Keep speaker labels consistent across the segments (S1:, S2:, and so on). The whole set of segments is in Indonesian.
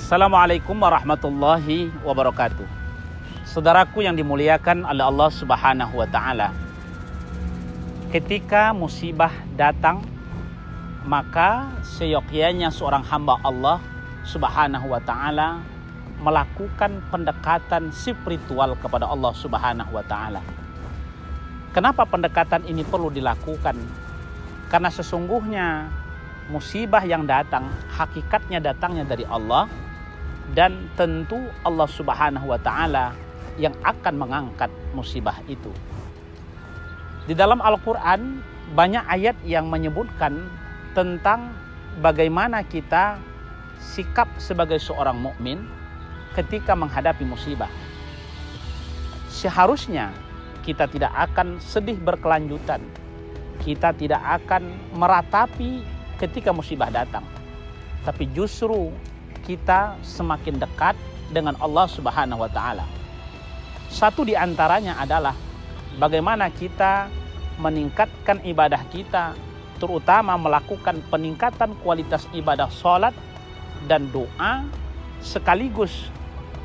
S1: Assalamualaikum warahmatullahi wabarakatuh. Saudaraku yang dimuliakan oleh Allah Subhanahu wa taala. Ketika musibah datang, maka seyogyanya seorang hamba Allah Subhanahu wa taala melakukan pendekatan spiritual kepada Allah Subhanahu wa taala. Kenapa pendekatan ini perlu dilakukan? Karena sesungguhnya musibah yang datang hakikatnya datangnya dari Allah, dan tentu Allah Subhanahu wa taala yang akan mengangkat musibah itu. Di dalam Al-Qur'an banyak ayat yang menyebutkan tentang bagaimana kita sikap sebagai seorang mukmin ketika menghadapi musibah. Seharusnya kita tidak akan sedih berkelanjutan. Kita tidak akan meratapi ketika musibah datang. Tapi justru kita semakin dekat dengan Allah Subhanahu wa taala. Satu di antaranya adalah bagaimana kita meningkatkan ibadah kita, terutama melakukan peningkatan kualitas ibadah salat dan doa, sekaligus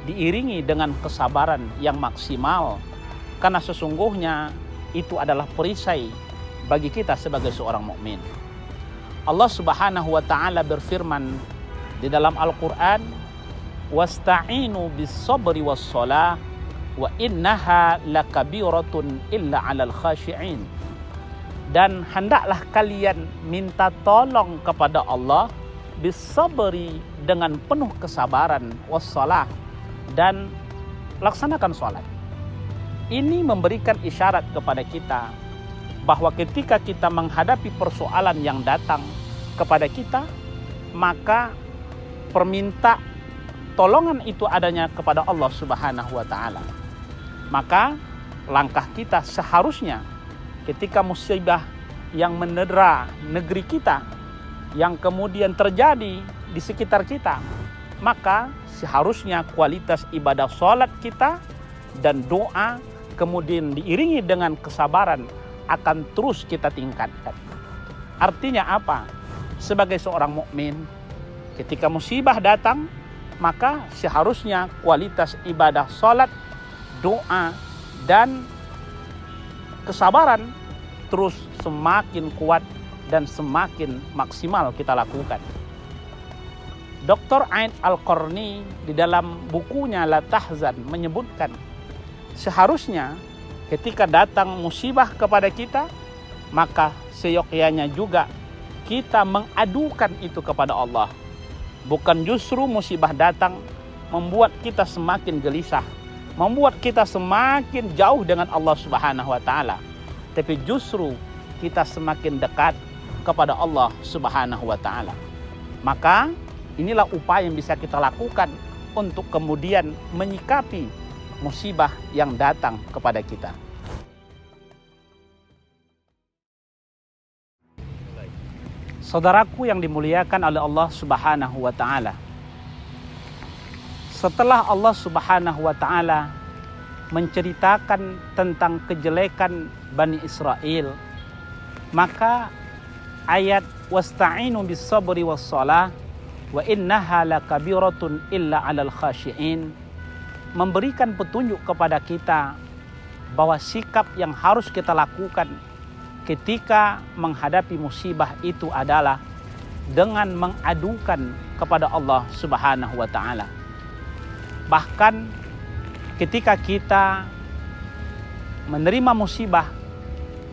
S1: diiringi dengan kesabaran yang maksimal, karena sesungguhnya itu adalah perisai bagi kita sebagai seorang mukmin. Allah Subhanahu wa taala berfirman di dalam Al-Qur'an, "Wasta'inu bis-sabri was-shalah wa innaha lakabiratun illa 'alal khashi'in." Dan hendaklah kalian minta tolong kepada Allah bis-sabri dengan penuh kesabaran, was-shalah, dan laksanakan salat. Ini memberikan isyarat kepada kita bahwa ketika kita menghadapi persoalan yang datang kepada kita, maka perminta tolongan itu adanya kepada Allah Subhanahu wa taala. Maka langkah kita seharusnya ketika musibah yang menedera negeri kita, yang kemudian terjadi di sekitar kita, maka seharusnya kualitas ibadah salat kita dan doa kemudian diiringi dengan kesabaran akan terus kita tingkatkan. Artinya apa? Sebagai seorang mukmin, ketika musibah datang, maka seharusnya kualitas ibadah salat, doa, dan kesabaran terus semakin kuat dan semakin maksimal kita lakukan. Dr. Ain Al-Qarni di dalam bukunya La Tahzan menyebutkan, seharusnya ketika datang musibah kepada kita, maka seyogyanya juga kita mengadukan itu kepada Allah. Bukan justru musibah datang membuat kita semakin gelisah, membuat kita semakin jauh dengan Allah Subhanahu wa taala, tapi justru kita semakin dekat kepada Allah Subhanahu wa taala. Maka inilah upaya yang bisa kita lakukan untuk kemudian menyikapi musibah yang datang kepada kita. Saudaraku yang dimuliakan oleh Allah Subhanahu wa taala. Setelah Allah Subhanahu wa taala menceritakan tentang kejelekan Bani Israel, maka ayat wasta'inu bis-sabri was-shalah wa innaha lakabiratun illa 'alal khashi'in memberikan petunjuk kepada kita bahwa sikap yang harus kita lakukan ketika menghadapi musibah itu adalah dengan mengadukan kepada Allah Subhanahu wa taala. Bahkan ketika kita menerima musibah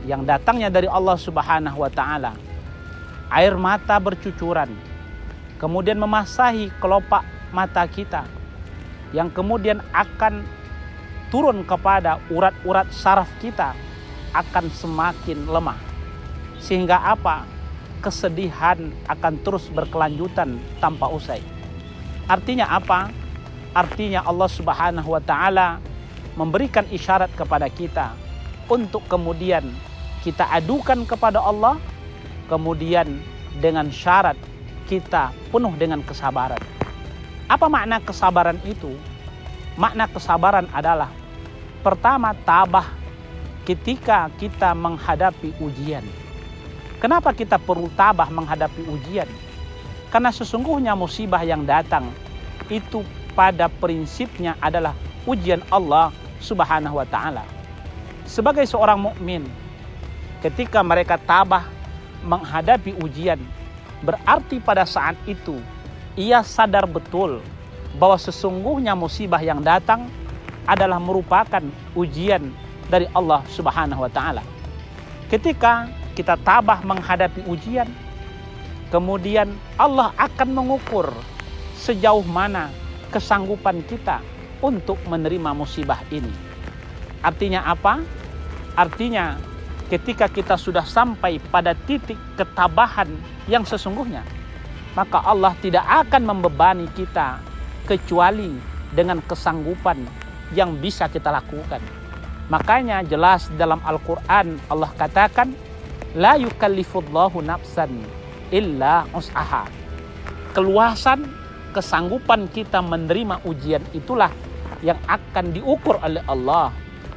S1: yang datangnya dari Allah Subhanahu wa taala, air mata bercucuran, kemudian memasahi kelopak mata kita, yang kemudian akan turun kepada urat-urat saraf kita, akan semakin lemah. Sehingga apa? Kesedihan akan terus berkelanjutan tanpa usai. Artinya apa? Artinya Allah Subhanahu wa taala memberikan isyarat kepada kita untuk kemudian kita adukan kepada Allah, kemudian dengan syarat kita penuh dengan kesabaran. Apa makna kesabaran itu? Makna kesabaran adalah pertama, tabah ketika kita menghadapi ujian. Kenapa kita perlu tabah menghadapi ujian? Karena sesungguhnya musibah yang datang itu pada prinsipnya adalah ujian Allah Subhanahu wa taala. Sebagai seorang mukmin, ketika mereka tabah menghadapi ujian, berarti pada saat itu ia sadar betul bahwa sesungguhnya musibah yang datang adalah merupakan ujian dari Allah Subhanahu wa taala. Ketika kita tabah menghadapi ujian, kemudian Allah akan mengukur sejauh mana kesanggupan kita untuk menerima musibah ini. Artinya apa? Artinya ketika kita sudah sampai pada titik ketabahan yang sesungguhnya, maka Allah tidak akan membebani kita kecuali dengan kesanggupan yang bisa kita lakukan. Makanya jelas dalam Al-Quran Allah katakan, la yukallifullahu nafsan illa us'aha. Keluasan, kesanggupan kita menerima ujian itulah yang akan diukur oleh Allah.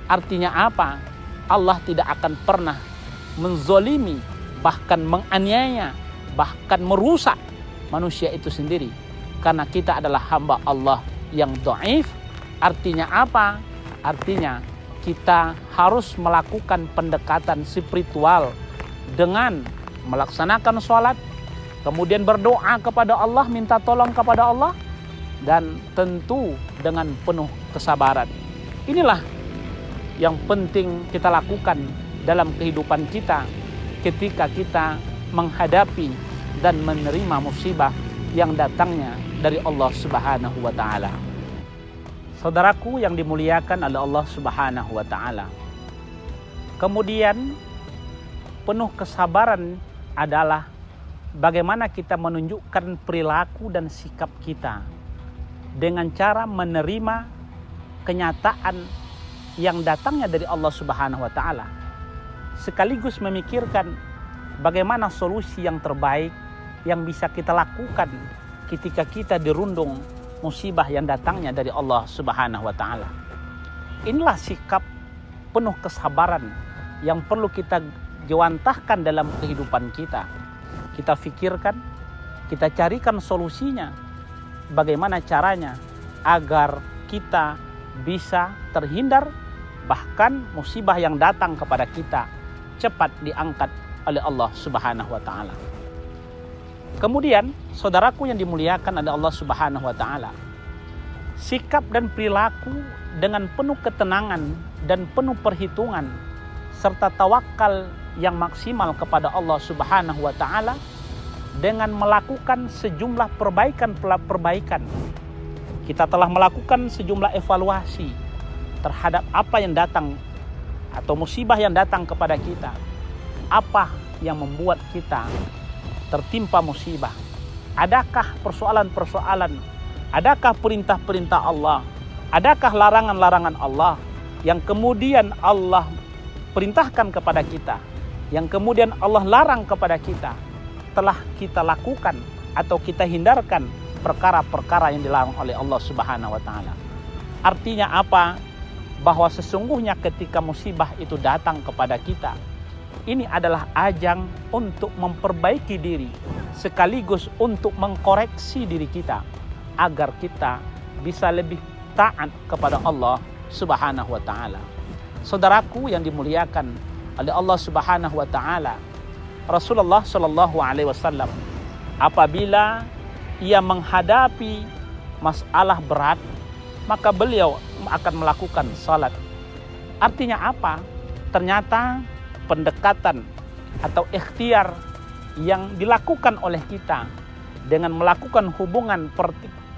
S1: Artinya apa? Allah tidak akan pernah menzolimi, bahkan menganiaya, bahkan merusak manusia itu sendiri. Karena kita adalah hamba Allah yang dhaif. Artinya apa? Artinya kita harus melakukan pendekatan spiritual dengan melaksanakan sholat, kemudian berdoa kepada Allah, minta tolong kepada Allah, dan tentu dengan penuh kesabaran. Inilah yang penting kita lakukan dalam kehidupan kita ketika kita menghadapi dan menerima musibah yang datangnya dari Allah Subhanahu wa taala. Saudaraku yang dimuliakan oleh Allah Subhanahu wa taala. Kemudian penuh kesabaran adalah bagaimana kita menunjukkan perilaku dan sikap kita dengan cara menerima kenyataan yang datangnya dari Allah Subhanahu wa taala, sekaligus memikirkan bagaimana solusi yang terbaik yang bisa kita lakukan ketika kita dirundung musibah yang datangnya dari Allah Subhanahu wa taala. Inilah sikap penuh kesabaran yang perlu kita jawantahkan dalam kehidupan kita. Kita pikirkan, kita carikan solusinya. Bagaimana caranya agar kita bisa terhindar, bahkan musibah yang datang kepada kita cepat diangkat oleh Allah Subhanahu wa taala. Kemudian, saudaraku yang dimuliakan oleh Allah Subhanahu wa taala, sikap dan perilaku dengan penuh ketenangan dan penuh perhitungan serta tawakal yang maksimal kepada Allah Subhanahu wa taala dengan melakukan sejumlah perbaikan. Kita telah melakukan sejumlah evaluasi terhadap apa yang datang atau musibah yang datang kepada kita. Apa yang membuat kita tertimpa musibah? Adakah persoalan-persoalan? Adakah perintah-perintah Allah? Adakah larangan-larangan Allah yang kemudian Allah perintahkan kepada kita, yang kemudian Allah larang kepada kita, telah kita lakukan atau kita hindarkan perkara-perkara yang dilarang oleh Allah Subhanahu wa taala? Artinya apa? Bahwa sesungguhnya ketika musibah itu datang kepada kita, ini adalah ajang untuk memperbaiki diri, sekaligus untuk mengkoreksi diri kita agar kita bisa lebih taat kepada Allah Subhanahu wa taala. Saudaraku yang dimuliakan oleh Allah Subhanahu wa taala, Rasulullah sallallahu alaihi wasallam apabila ia menghadapi masalah berat, maka beliau akan melakukan salat. Artinya apa? Ternyata pendekatan atau ikhtiar yang dilakukan oleh kita dengan melakukan hubungan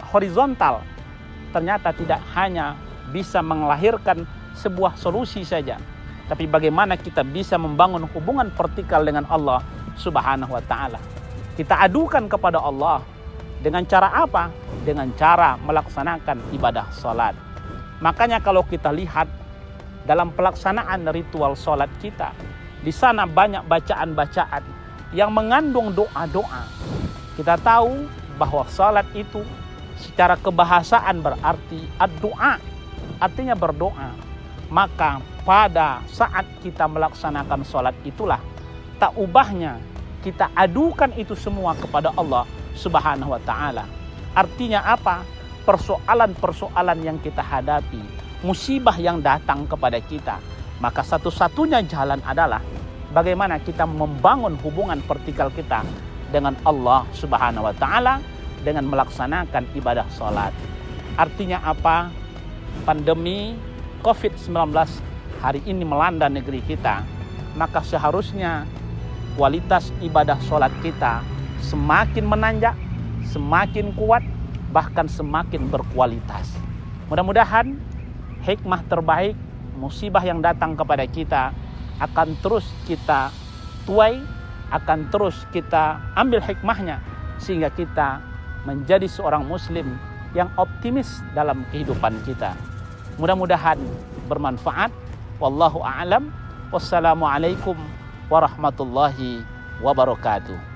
S1: horizontal ternyata tidak hanya bisa melahirkan sebuah solusi saja, tapi bagaimana kita bisa membangun hubungan vertikal dengan Allah Subhanahu wa taala. Kita adukan kepada Allah dengan cara apa? Dengan cara melaksanakan ibadah salat. Makanya kalau kita lihat dalam pelaksanaan ritual salat kita, di sana banyak bacaan-bacaan yang mengandung doa-doa. Kita tahu bahwa salat itu secara kebahasaan berarti ad-doa, artinya berdoa. Maka pada saat kita melaksanakan salat itulah tak ubahnya kita adukan itu semua kepada Allah Subhanahu wa taala. Artinya apa? persoalan-persoalan yang kita hadapi, musibah yang datang kepada kita, maka satu-satunya jalan adalah bagaimana kita membangun hubungan vertikal kita dengan Allah Subhanahu wa taala dengan melaksanakan ibadah salat. Artinya apa? Pandemi COVID-19 hari ini melanda negeri kita, maka seharusnya kualitas ibadah salat kita semakin menanjak, semakin kuat, bahkan semakin berkualitas. Mudah-mudahan hikmah terbaik musibah yang datang kepada kita akan terus kita tuai, akan terus kita ambil hikmahnya, sehingga kita menjadi seorang muslim yang optimis dalam kehidupan kita. Mudah-mudahan bermanfaat. Wallahu a'lam. Wassalamualaikum warahmatullahi wabarakatuh.